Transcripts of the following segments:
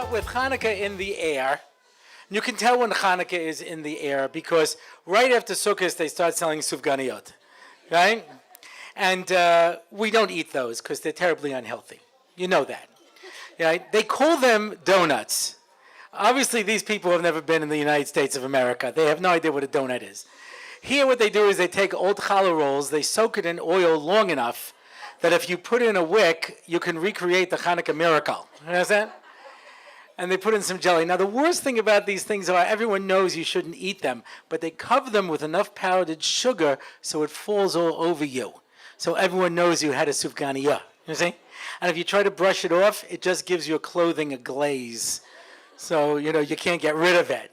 But with Hanukkah in the air, you can tell when Hanukkah is in the air because right after Sukkot they start selling sufganiyot, right? And we don't eat those because they're terribly unhealthy. You know that. Right? They call them donuts. Obviously, these people have never been in the United States of America. They have no idea what a donut is. Here, what they do is they take old challah rolls, they soak it in oil long enough that if you put it in a wick, you can recreate the Hanukkah miracle. You understand? And they put in some jelly. Now, the worst thing about these things are everyone knows you shouldn't eat them, but they cover them with enough powdered sugar so it falls all over you. So everyone knows you had a sufganiyah. You see? And if you try to brush it off, it just gives your clothing a glaze. So, you can't get rid of it,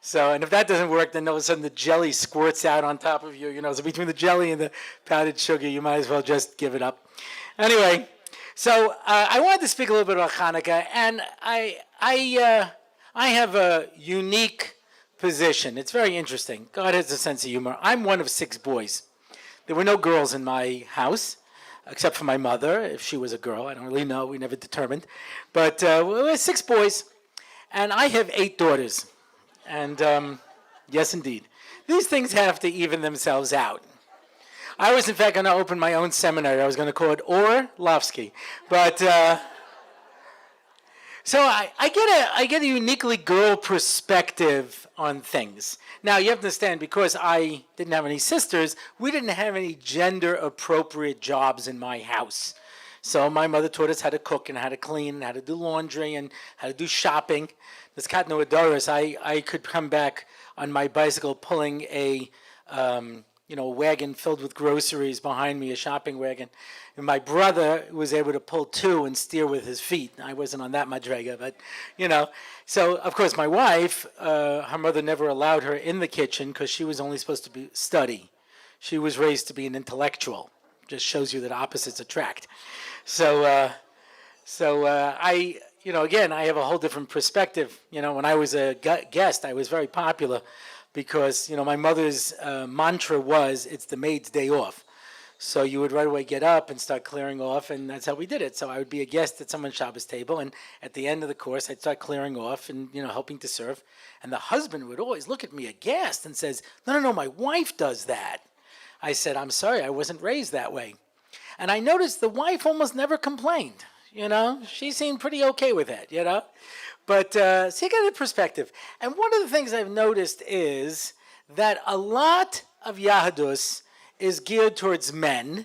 So, and if that doesn't work, then all of a sudden the jelly squirts out on top of you, So between the jelly and the powdered sugar, you might as well just give it up. Anyway, so I wanted to speak a little bit about Hanukkah, and I have a unique position. It's very interesting. God has a sense of humor. I'm one of 6 boys. There were no girls in my house, except for my mother, if she was a girl. I don't really know. We never determined. But we were 6 boys, and I have 8 daughters. And yes, indeed. These things have to even themselves out. I was, in fact, going to open my own seminary. I was going to call it Orlovsky. But so I get a uniquely girl perspective on things. Now, you have to understand, because I didn't have any sisters, we didn't have any gender-appropriate jobs in my house. So my mother taught us how to cook and how to clean and how to do laundry and how to do shopping. This Katno Adoris, I could come back on my bicycle pulling a wagon filled with groceries behind me, a shopping wagon. And my brother was able to pull 2 and steer with his feet. I wasn't on that madrega, but, So, of course, my wife, her mother never allowed her in the kitchen because she was only supposed to study. She was raised to be an intellectual. Just shows you that opposites attract. So I, again, I have a whole different perspective. When I was a guest, I was very popular because, my mother's mantra was, it's the maid's day off. So you would right away get up and start clearing off, and that's how we did it. So I would be a guest at someone's Shabbos table, and at the end of the course, I'd start clearing off and, helping to serve. And the husband would always look at me aghast and says, no, my wife does that. I said, I'm sorry, I wasn't raised that way. And I noticed the wife almost never complained, She seemed pretty okay with it, But so you get a perspective. And one of the things I've noticed is that a lot of Yahadus is geared towards men,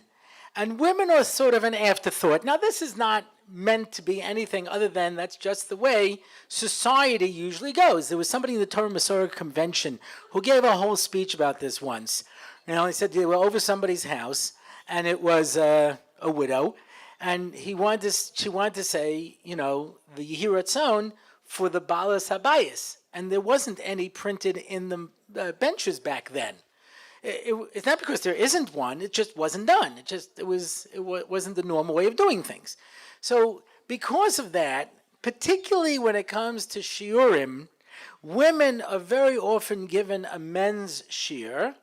and women are sort of an afterthought. Now, this is not meant to be anything other than that's just the way society usually goes. There was somebody in the Torah Masorah Convention who gave a whole speech about this once. He said they were over somebody's house, and it was a widow, and she wanted to say, the Yehiratzon for the Balas Habayis, and there wasn't any printed in the benches back then. It's not because there isn't one; it just wasn't done. It wasn't the normal way of doing things. So because of that, particularly when it comes to shiurim, women are very often given a men's shiur,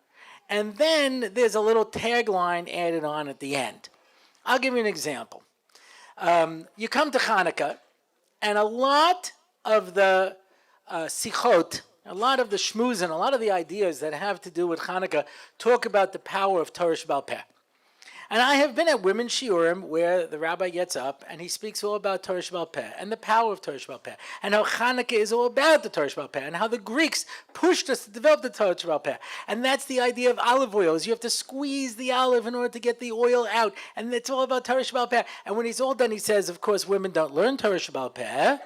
and then there's a little tagline added on at the end. I'll give you an example. You come to Hanukkah, and a lot of the sichot, a lot of the shmuz and a lot of the ideas that have to do with Hanukkah talk about the power of Torah Sheba'al Peh. And I have been at women's shiurim where the rabbi gets up and he speaks all about Torah Sheba'al Peh and the power of Torah Sheba'al Peh and how Hanukkah is all about the Torah Sheba'al Peh and how the Greeks pushed us to develop the Torah Sheba'al Peh. And that's the idea of olive oils. You have to squeeze the olive in order to get the oil out, and it's all about Torah Sheba'al Peh. And when he's all done, he says, of course, women don't learn Torah Sheba'al Peh,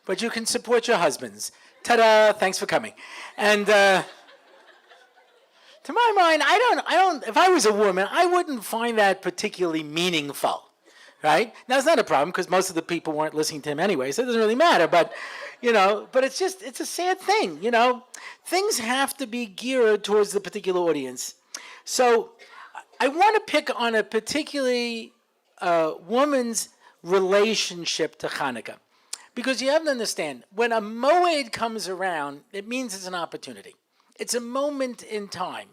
but you can support your husbands. Ta-da! Thanks for coming. And to my mind, I don't. If I was a woman, I wouldn't find that particularly meaningful, right? Now it's not a problem because most of the people weren't listening to him anyway, so it doesn't really matter. But but it's a sad thing. Things have to be geared towards the particular audience. So I want to pick on a particularly woman's relationship to Hanukkah. Because you have to understand, when a moed comes around, it means it's an opportunity. It's a moment in time.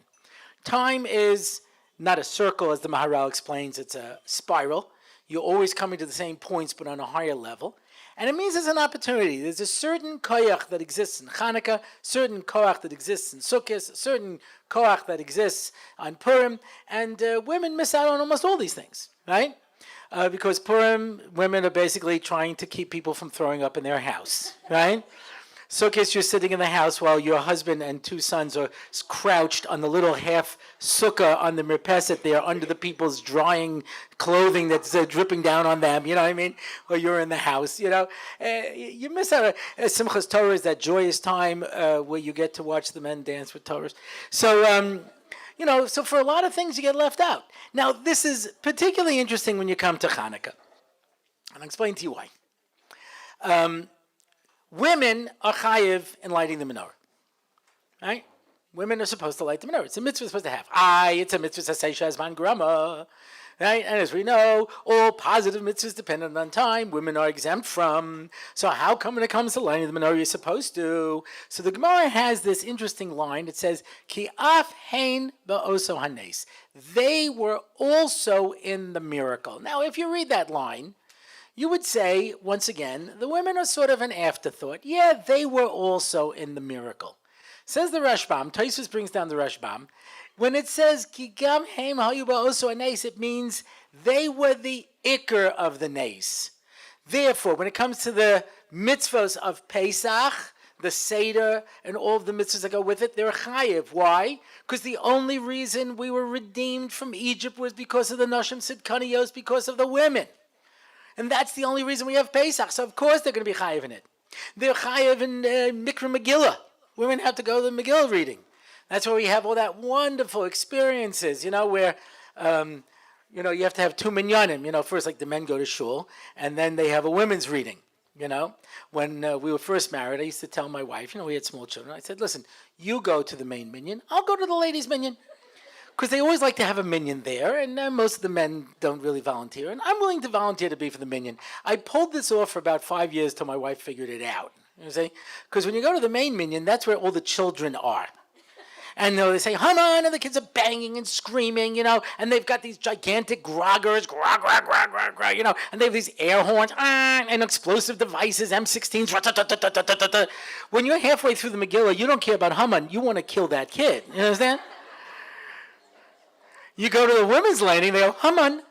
Time is not a circle, as the Maharal explains. It's a spiral. You're always coming to the same points, but on a higher level. And it means there's an opportunity. There's a certain koyach that exists in Hanukkah, certain koyach that exists in Sukkot, certain koyach that exists on Purim, and women miss out on almost all these things, right? Because Purim, women are basically trying to keep people from throwing up in their house, right? Sukkot, you're sitting in the house while your husband and 2 sons are crouched on the little half sukkah on the mirpeset there under the people's drying clothing that's dripping down on them, you know what I mean? Or you're in the house, you know. You miss out. Simchas Torah is that joyous time where you get to watch the men dance with Torahs. So, you know, so for a lot of things you get left out. Now, this is particularly interesting when you come to Hanukkah. And I'll explain to you why. Women are chayiv in lighting the menorah, right? Women are supposed to light the menorah. It's a mitzvah supposed to have. It's a mitzvah sasei shazman grama, right? And as we know, all positive mitzvahs dependent on time, women are exempt from. So how come when it comes to lighting the menorah, you're supposed to? So the Gemara has this interesting line. It says, Ki af hein ba'oso hanes. They were also in the miracle. Now, if you read that line, you would say, once again, the women are sort of an afterthought. Yeah, they were also in the miracle. Says the Rashbam, Tosfos brings down the Rashbam, when it says, Ki gam heim hayu ba'oso hanes, it means they were the ikar of the nes. Therefore, when it comes to the mitzvahs of Pesach, the Seder, and all of the mitzvahs that go with it, they're chayiv. Why? Because the only reason we were redeemed from Egypt was because of the Nashim Sidkaniyos, because of the women. And that's the only reason we have Pesach. So of course they're going to be chayiv in it. They're chayiv in Mikra Megillah. Women have to go to the Megillah reading. That's where we have all that wonderful experiences, you know, where, you know, you have to have 2 minyanim. You know, first like the men go to shul, and then they have a women's reading, you know. When we were first married, I used to tell my wife, you know, we had small children. I said, listen, you go to the main minyan. I'll go to the ladies' minyan. Because they always like to have a minyan there, and most of the men don't really volunteer. And I'm willing to volunteer to be for the minyan. I pulled this off for about 5 years till my wife figured it out. You see? Because when you go to the main minyan, that's where all the children are. And they say, Haman, and the kids are banging and screaming, you know, and they've got these gigantic groggers, grog, grog, grog, grog, grog, you know, and they have these air horns, and explosive devices, M16s. When you're halfway through the Megillah, you don't care about Haman. You want to kill that kid. You understand? You go to the women's laning, they go, Haman.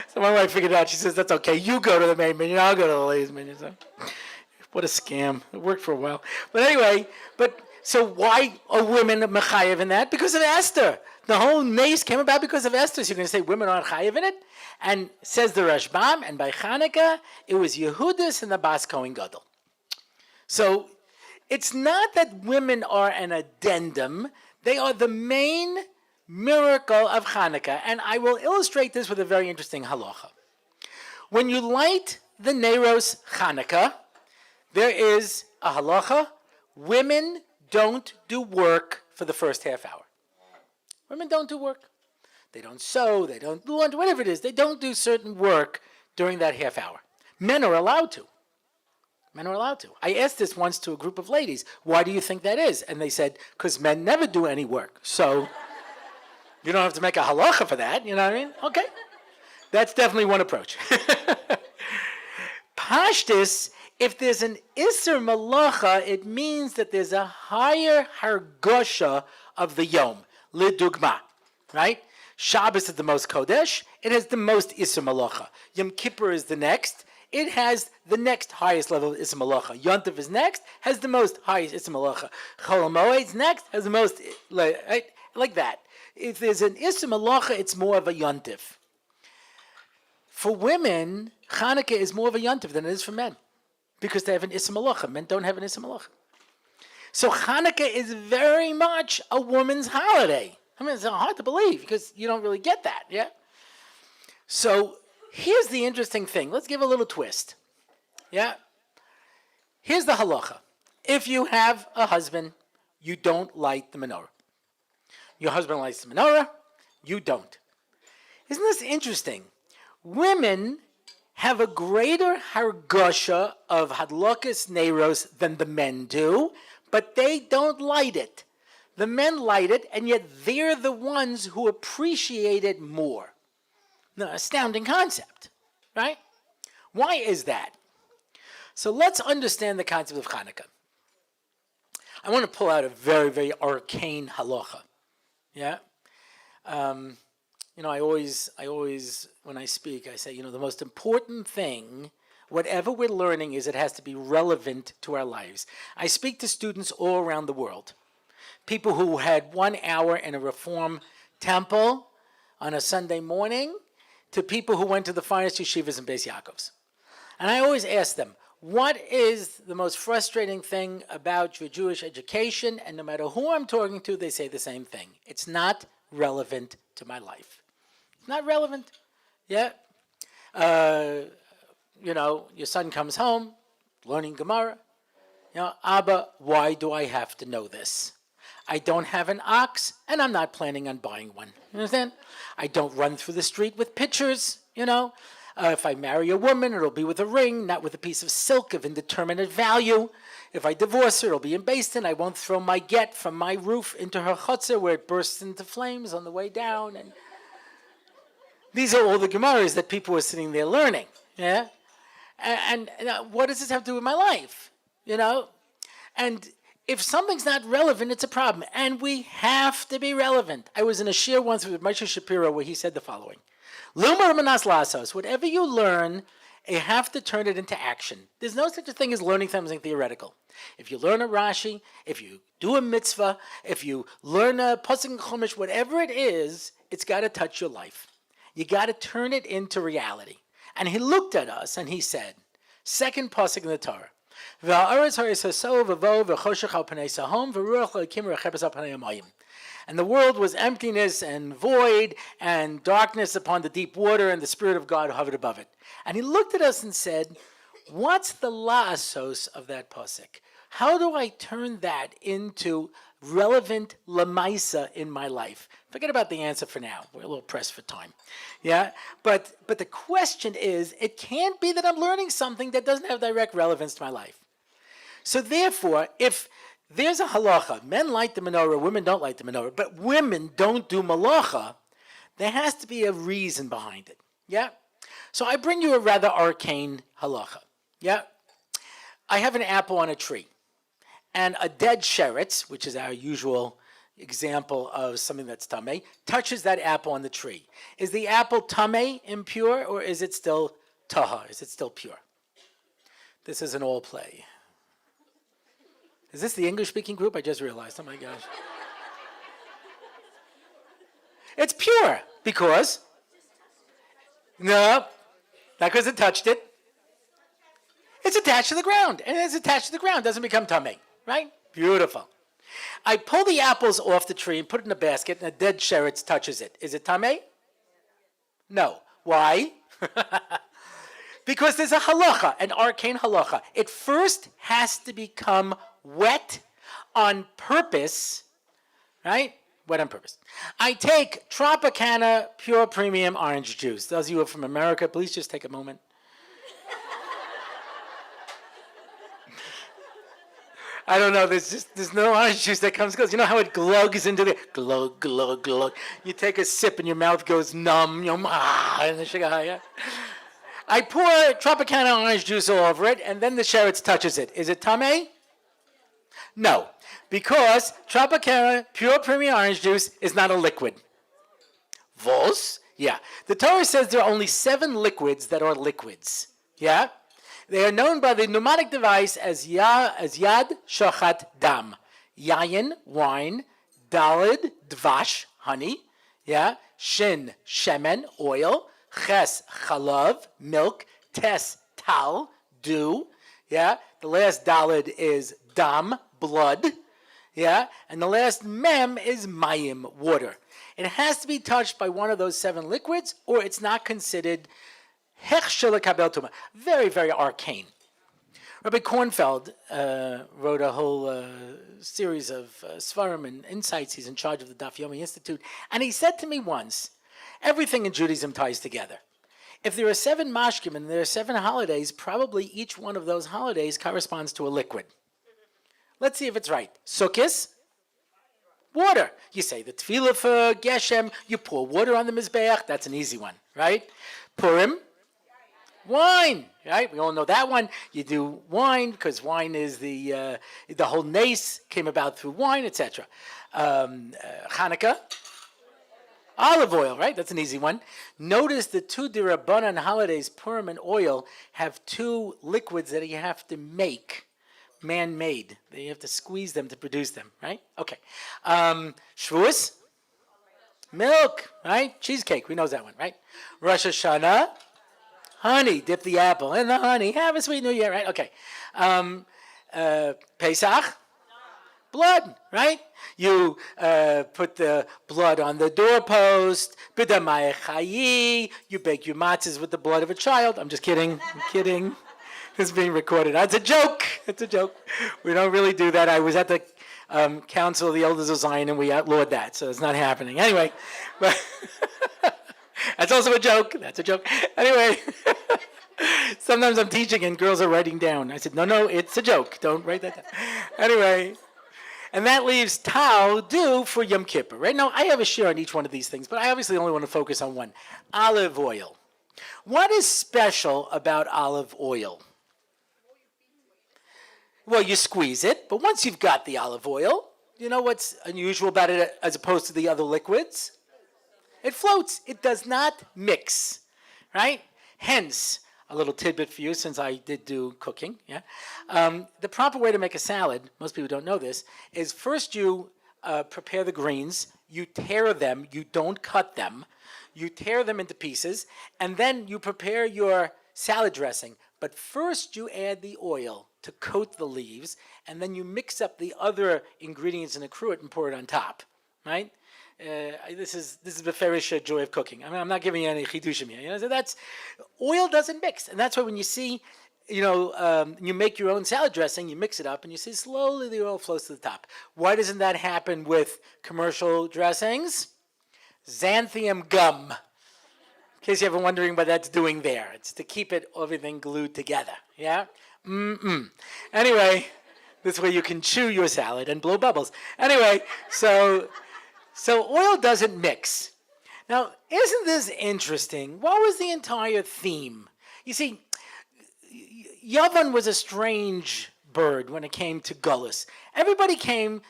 So my wife figured it out. She says, that's okay. You go to the main minyan, I'll go to the ladies' minyan. So, what a scam. It worked for a while. But anyway, so why are women mechayev in that? Because of Esther. The whole nace came about because of Esther. So you're going to say women aren't chayev in it? And says the Rashbam, and by Hanukkah, it was Yehudis and the Bas Kohen Gadol. So it's not that women are an addendum. They are the main miracle of Hanukkah, and I will illustrate this with a very interesting halacha. When you light the Neiros Hanukkah, there is a halacha. Women don't do work for the first half hour. Women don't do work. They don't sew, they don't do whatever it is. They don't do certain work during that half hour. Men are allowed to. Men are allowed to. I asked this once to a group of ladies, why do you think that is? And they said, because men never do any work. So you don't have to make a halacha for that, you know what I mean? Okay. That's definitely one approach. Pashtus, if there's an Isser Malacha, it means that there's a higher hargosha of the Yom, Lidugma, right? Shabbos is the most Kodesh, it has the most Isser Malacha. Yom Kippur is the next, it has the next highest level of Isser Malacha. Yontif is next, has the most highest Isser Malacha. Chol HaMoed's next, has the most, right? Like that. If there's an Isser Malacha, it's more of a Yontif. For women, Hanukkah is more of a Yontif than it is for men, because they have an Isser Malacha. Men don't have an Isser Malacha. So Hanukkah is very much a woman's holiday. I mean, it's hard to believe, because you don't really get that, yeah? So here's the interesting thing. Let's give a little twist, yeah? Here's the halacha. If you have a husband, you don't light the menorah. Your husband lights the menorah, you don't. Isn't this interesting? Women have a greater hargosha of hadlokas neiros than the men do, but they don't light it. The men light it, and yet they're the ones who appreciate it more. Now, astounding concept, right? Why is that? So let's understand the concept of Hanukkah. I want to pull out a very, very arcane halacha. Yeah? I always, when I speak, I say, the most important thing, whatever we're learning, is it has to be relevant to our lives. I speak to students all around the world. People who had 1 hour in a Reform temple on a Sunday morning, to people who went to the finest yeshivas and Beis Yaakovs. And I always ask them, what is the most frustrating thing about your Jewish education? And no matter who I'm talking to, they say the same thing. It's not relevant to my life. It's not relevant. Yeah. Your son comes home, learning Gemara. Abba, why do I have to know this? I don't have an ox, and I'm not planning on buying one. You understand? I don't run through the street with pictures, If I marry a woman, it'll be with a ring, not with a piece of silk of indeterminate value. If I divorce her, it'll be in Basin. I won't throw my get from my roof into her chutzah where it bursts into flames on the way down. And these are all the Gemaras that people were sitting there learning. Yeah? And what does this have to do with my life? And if something's not relevant, it's a problem. And we have to be relevant. I was in a shir once with Moshe Shapiro where he said the following. Lumar manas lasos. Whatever you learn, you have to turn it into action. There's no such a thing as learning something theoretical. If you learn a Rashi, if you do a mitzvah, if you learn a pasuk in Chumash, whatever it is, it's got to touch your life. You got to turn it into reality. And he looked at us and he said, second pasuk in the Torah, and the world was emptiness and void and darkness upon the deep water, and the Spirit of God hovered above it. And he looked at us and said, what's the la'asos of that pasuk? How do I turn that into relevant lamaisa in my life? Forget about the answer for now. We're a little pressed for time. Yeah? But the question is, it can't be that I'm learning something that doesn't have direct relevance to my life. So therefore, if there's a halacha, men light the menorah, women don't light the menorah, but women don't do malacha, there has to be a reason behind it. Yeah? So I bring you a rather arcane halacha. Yeah? I have an apple on a tree, and a dead sheretz, which is our usual example of something that's tamei, touches that apple on the tree. Is the apple tamei, impure, or is it still taha? Is it still pure? This is an all play. Is this the English-speaking group? I just realized. Oh my gosh. It's pure because, no, not because it touched it. It's attached to the ground, and it's attached to the ground. It doesn't become tamei, right? Beautiful. I pull the apples off the tree and put it in a basket, and a dead sheretz touches it. Is it tamei? No. Why? Because there's a halacha, an arcane halacha. It first has to become wet on purpose, right? Wet on purpose. I take Tropicana Pure Premium Orange Juice. Those of you who are from America, please just take a moment. I don't know, there's no orange juice that comes close. You know how it glugs into the, glug, glug, glug. You take a sip and your mouth goes numb, and the sugar, yeah. I pour Tropicana orange juice all over it, and then the sheretz touches it. Is it tamei? No, because Tropicana Pure Premium Orange Juice is not a liquid. Vos? Yeah. The Torah says there are only 7 liquids that are liquids. Yeah? They are known by the mnemonic device as Yad Shochat Dam. Yayin, wine. Dalid, dvash, honey. Yeah? Shin, shemen, oil. Ches, chalav, milk. Tes, tal, dew. Yeah? The last dalid is dam, blood. Yeah? And the last mem is mayim, water. It has to be touched by one of those 7 liquids, or it's not considered Heichal kabel tuma. Very, very arcane. Rabbi Kornfeld wrote a whole series of svarim and insights. He's in charge of the Daf Yomi Institute. And he said to me once, everything in Judaism ties together. If there are 7 mashkim and there are 7 holidays, probably each one of those holidays corresponds to a liquid. Let's see if it's right. Sukkis, water. You say the tefillah for Geshem, you pour water on the Mizbeach, that's an easy one, right? Purim, Wine, right? We all know that one. You do wine because wine is the whole nace came about through wine, etc. Hanukkah, olive oil, right? That's an easy one. Notice the two Dirabanan holidays, Purim and oil, have two liquids that you have to make, man-made. You have to squeeze them to produce them, right? Okay. Shavuos, milk, right? Cheesecake, we know that one, right? Rosh Hashanah, honey, dip the apple in the honey. Have a sweet new year, right? Okay. Pesach, blood, right? You put the blood on the doorpost. B'damai chayi. You bake your matzahs with the blood of a child. I'm just kidding. I'm kidding. This is being recorded. It's a joke. It's a joke. We don't really do that. I was at the Council of the Elders of Zion, and we outlawed that, so it's not happening. Anyway, but that's also a joke. That's a joke. Anyway, sometimes I'm teaching and girls are writing down. I said, no, it's a joke. Don't write that down. Anyway, and that leaves Tau due for Yom Kippur. Right now, I have a share on each one of these things, but I obviously only want to focus on one. Olive oil. What is special about olive oil? Well, you squeeze it, but once you've got the olive oil, you know what's unusual about it as opposed to the other liquids? It floats. It does not mix, right? Hence, a little tidbit for you since I did do cooking. Yeah, the proper way to make a salad, most people don't know this, is first you prepare the greens, you tear them, you don't cut them, you tear them into pieces, and then you prepare your salad dressing. But first you add the oil to coat the leaves, and then you mix up the other ingredients and accrue it and pour it on top, right? This is the fairish joy of cooking. I mean, I'm not giving you any chidushim here. You know, so that's oil doesn't mix, and that's why when you see, you make your own salad dressing, you mix it up, and you see slowly the oil flows to the top. Why doesn't that happen with commercial dressings? Xanthium gum. In case you're ever wondering what that's doing there, it's to keep everything glued together. Yeah. Anyway, this way you can chew your salad and blow bubbles. Anyway, so oil doesn't mix. Now, isn't this interesting? What was the entire theme? You see, Yavan was a strange bird when it came to Gullus. Everybody came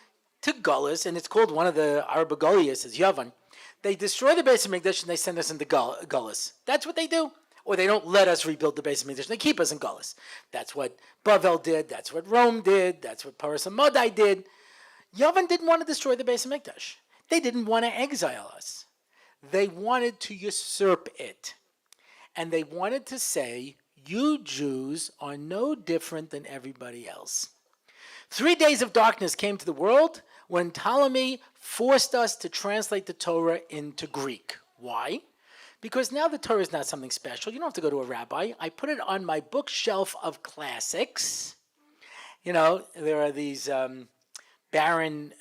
to Gullus, and it's called one of the Arbagolius is Yavan. They destroy the base of Mikdash and they send us into Gullus. That's what they do. Or they don't let us rebuild the base of Mikdash. They keep us in Gullus. That's what Bavel did. That's what Rome did. That's what Paras and Modai did. Yavan didn't want to destroy the base of Mikdash. They didn't want to exile us. They wanted to usurp it. And they wanted to say, you Jews are no different than everybody else. 3 days of darkness came to the world when Ptolemy forced us to translate the Torah into Greek. Why? Because now the Torah is not something special. You don't have to go to a rabbi. I put it on my bookshelf of classics. You know, there are these barren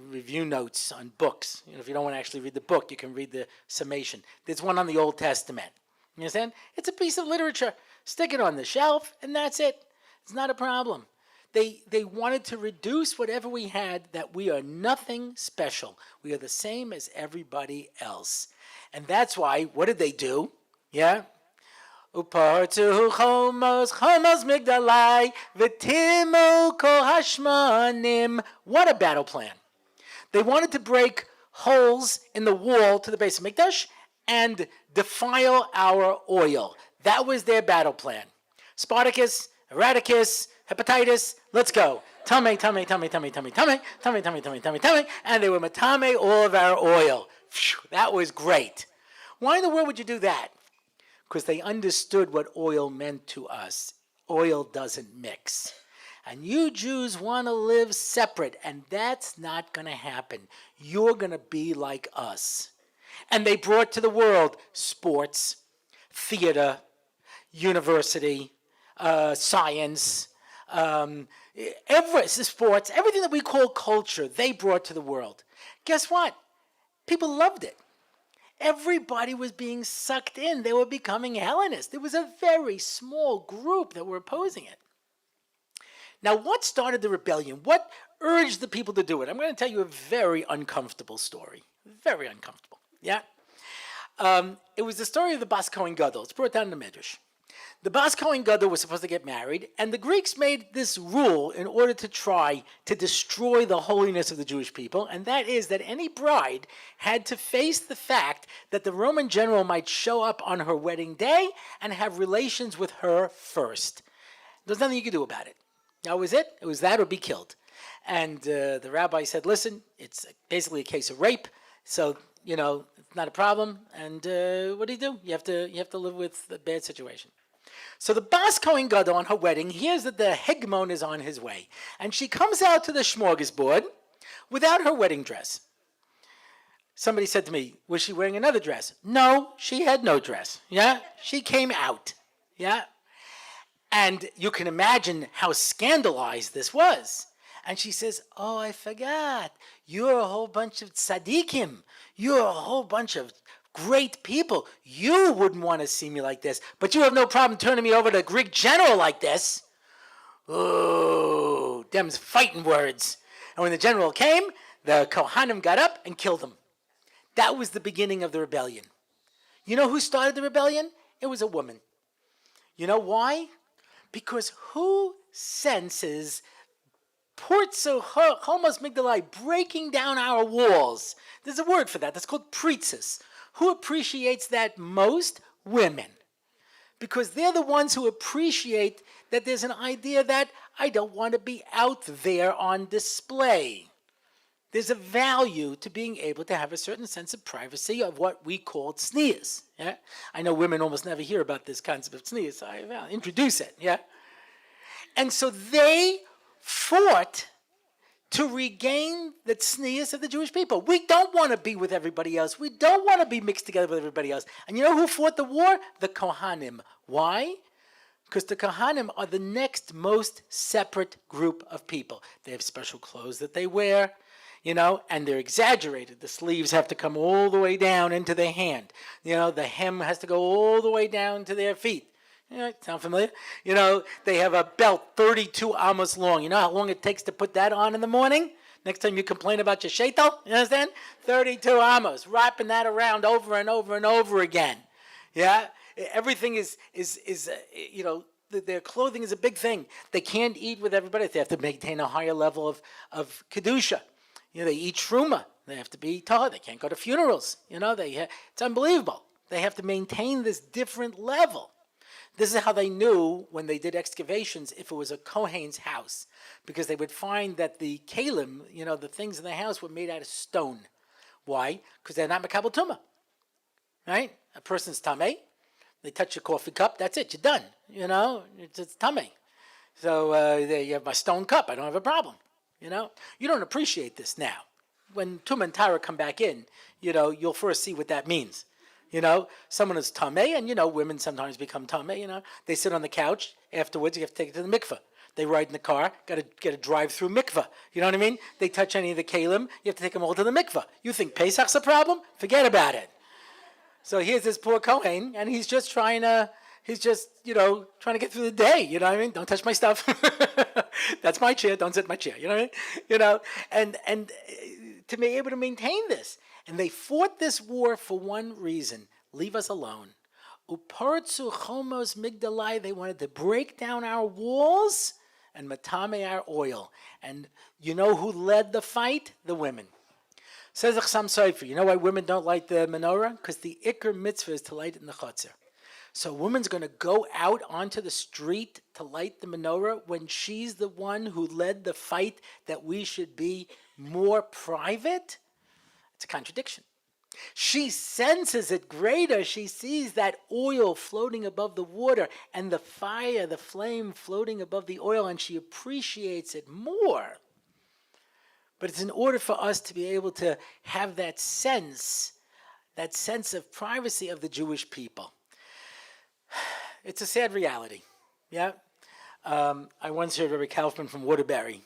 review notes on books. You know, if you don't want to actually read the book, you can read the summation. There's one on the Old Testament. You understand? It's a piece of literature. Stick it on the shelf, and that's it. It's not a problem. They wanted to reduce whatever we had, that we are nothing special. We are the same as everybody else. And that's why, what did they do? Yeah? Upartu chomos migdalai v'timu kol hashmanim. What a battle plan. They wanted to break holes in the wall to the base of Mikdash and defile our oil. That was their battle plan. Spartacus, Eradicus, hepatitis, let's go. Tame, and they were matame all of our oil. Phew, that was great. Why in the world would you do that? Because they understood what oil meant to us. Oil doesn't mix. And you Jews want to live separate, and that's not going to happen. You're going to be like us. And they brought to the world sports, theater, university, science, sports, everything that we call culture, they brought to the world. Guess what? People loved it. Everybody was being sucked in. They were becoming Hellenists. There was a very small group that were opposing it. Now, what started the rebellion? What urged the people to do it? I'm going to tell you a very uncomfortable story. Very uncomfortable. Yeah? It was the story of the Bas Kohen Gadol. It's brought down in the Midrash. The Bas Kohen Gadol was supposed to get married, and the Greeks made this rule in order to try to destroy the holiness of the Jewish people, and that is that any bride had to face the fact that the Roman general might show up on her wedding day and have relations with her first. There's nothing you could do about it. That was it. It was that or be killed. And the rabbi said, listen, it's basically a case of rape, so, it's not a problem. And what do? You have to live with the bad situation. So the Bas Kohen Gadol on her wedding hears that the Hegmon is on his way. And she comes out to the smorgasbord without her wedding dress. Somebody said to me, was she wearing another dress? No, she had no dress. Yeah, she came out. Yeah. And you can imagine how scandalized this was. And she says, oh, I forgot. You're a whole bunch of tzaddikim. You're a whole bunch of great people. You wouldn't want to see me like this, but you have no problem turning me over to a Greek general like this. Ooh, them's fighting words. And when the general came, the Kohanim got up and killed him. That was the beginning of the rebellion. You know who started the rebellion? It was a woman. You know why? Because who senses Portso Homos Migdalai breaking down our walls? There's a word for that. That's called pritzis. Who appreciates that most? Women. Because they're the ones who appreciate that there's an idea that I don't want to be out there on display. There's a value to being able to have a certain sense of privacy of what we call tznius. Yeah? I know women almost never hear about this concept of tznius, so I'll introduce it. Yeah? And so they fought to regain the tznius of the Jewish people. We don't want to be with everybody else. We don't want to be mixed together with everybody else. And you know who fought the war? The Kohanim. Why? Because the Kohanim are the next most separate group of people. They have special clothes that they wear, and they're exaggerated. The sleeves have to come all the way down into their hand. The hem has to go all the way down to their feet. Sound familiar? They have a belt 32 amos long. You know how long it takes to put that on in the morning? Next time you complain about your shaitel, you understand? 32 amos, wrapping that around over and over and over again. Yeah? Everything is their clothing is a big thing. They can't eat with everybody. They have to maintain a higher level of kedusha. They eat truma. They have to be tahor. They can't go to funerals. It's unbelievable. They have to maintain this different level. This is how they knew when they did excavations if it was a Kohen's house, because they would find that the kalim, the things in the house were made out of stone. Why? Because they're not makabel tumah, right? A person's tameh, they touch your coffee cup, that's it, you're done. It's tameh. So you have my stone cup, I don't have a problem. You don't appreciate this now. When tumah and tara come back in, you'll first see what that means. Someone is tameh, and women sometimes become tameh. They sit on the couch. Afterwards, you have to take it to the mikveh. They ride in the car. Got to get a drive-through mikveh. You know what I mean? They touch any of the kalim. You have to take them all to the mikveh. You think Pesach's a problem? Forget about it. So here's this poor Kohen, and he's just trying to get through the day. You know what I mean? Don't touch my stuff. That's my chair. Don't sit in my chair. You know what I mean? And to be able to maintain this. And they fought this war for one reason: leave us alone. Upartsu chomos migdalai, they wanted to break down our walls and matame our oil. And you know who led the fight? The women. Says the Chassam Sofer, you know why women don't light the menorah? Because the ikr mitzvah is to light it in the chotzer. So a woman's going to go out onto the street to light the menorah when she's the one who led the fight that we should be more private? It's a contradiction. She senses it greater. She sees that oil floating above the water and the fire, the flame floating above the oil, and she appreciates it more. But it's in order for us to be able to have that sense of privacy of the Jewish people. It's a sad reality. Yeah. I once heard Rabbi Kaufman from Waterbury.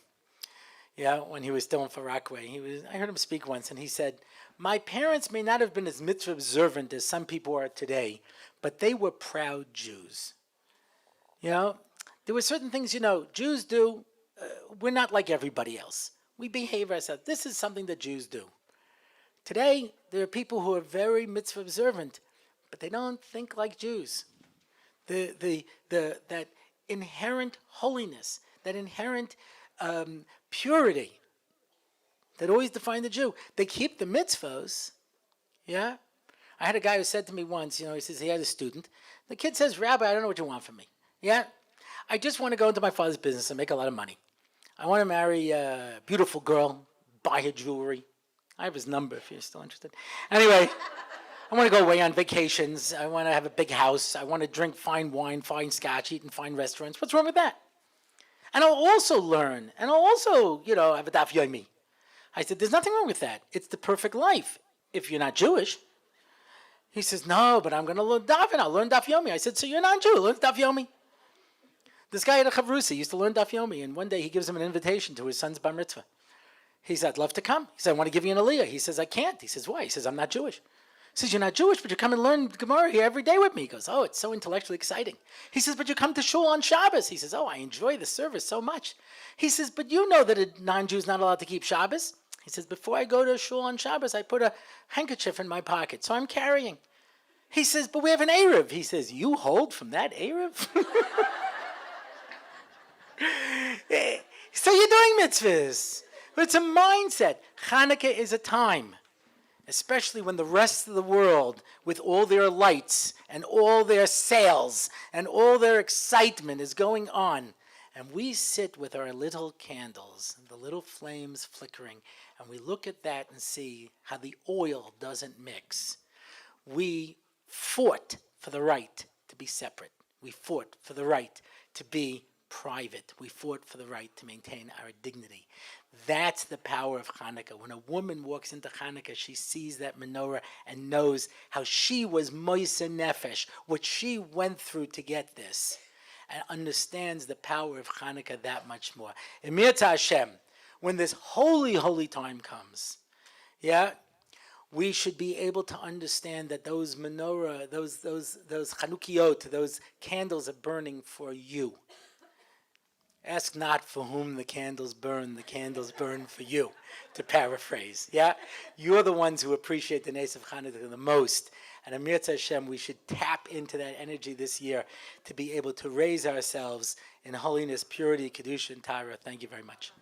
Yeah, when he was still in Far Rockaway. I heard him speak once, and he said, my parents may not have been as mitzvah observant as some people are today, but they were proud Jews. There were certain things, Jews do. We're not like everybody else. We behave ourselves. This is something that Jews do. Today, there are people who are very mitzvah observant, but they don't think like Jews. that inherent holiness, that inherent purity that always defined the Jew. They keep the mitzvos, yeah? I had a guy who said to me once, he says he had a student. The kid says, Rabbi, I don't know what you want from me. Yeah? I just want to go into my father's business and make a lot of money. I want to marry a beautiful girl, buy her jewelry. I have his number if you're still interested. Anyway, I want to go away on vacations. I want to have a big house. I want to drink fine wine, fine scotch, eat in fine restaurants. What's wrong with that? And I'll also learn, and I'll also, have a daf yomi. I said, there's nothing wrong with that. It's the perfect life if you're not Jewish. He says, no, but I'm going to learn daf, and I'll learn daf yomi. I said, so you're not Jew, learn daf yomi. This guy at a chavrusa used to learn daf yomi, and one day he gives him an invitation to his son's bar mitzvah. He said, I'd love to come. He said, I want to give you an aliyah. He says, I can't. He says, why? He says, I'm not Jewish. He says, you're not Jewish, but you come and learn Gemara here every day with me. He goes, oh, it's so intellectually exciting. He says, but you come to shul on Shabbos. He says, oh, I enjoy the service so much. He says, but you know that a non-Jew is not allowed to keep Shabbos. He says, before I go to shul on Shabbos, I put a handkerchief in my pocket, so I'm carrying. He says, but we have an Erev. He says, you hold from that Erev? So you're doing mitzvahs. But it's a mindset. Hanukkah is a time, especially when the rest of the world, with all their lights and all their sales and all their excitement is going on. And we sit with our little candles, the little flames flickering, and we look at that and see how the oil doesn't mix. We fought for the right to be separate. We fought for the right to be private. We fought for the right to maintain our dignity. That's the power of Hanukkah. When a woman walks into Hanukkah, she sees that menorah and knows how she was moise nefesh, what she went through to get this, and understands the power of Hanukkah that much more. Emir Hashem, when this holy, holy time comes, we should be able to understand that those menorah, those Chanukiot, those candles are burning for you. Ask not for whom the candles burn for you, to paraphrase. Yeah? You're the ones who appreciate the Nes of Hanukkah the most. And Amir Hashem, we should tap into that energy this year to be able to raise ourselves in holiness, purity, Kedusha, and Torah. Thank you very much.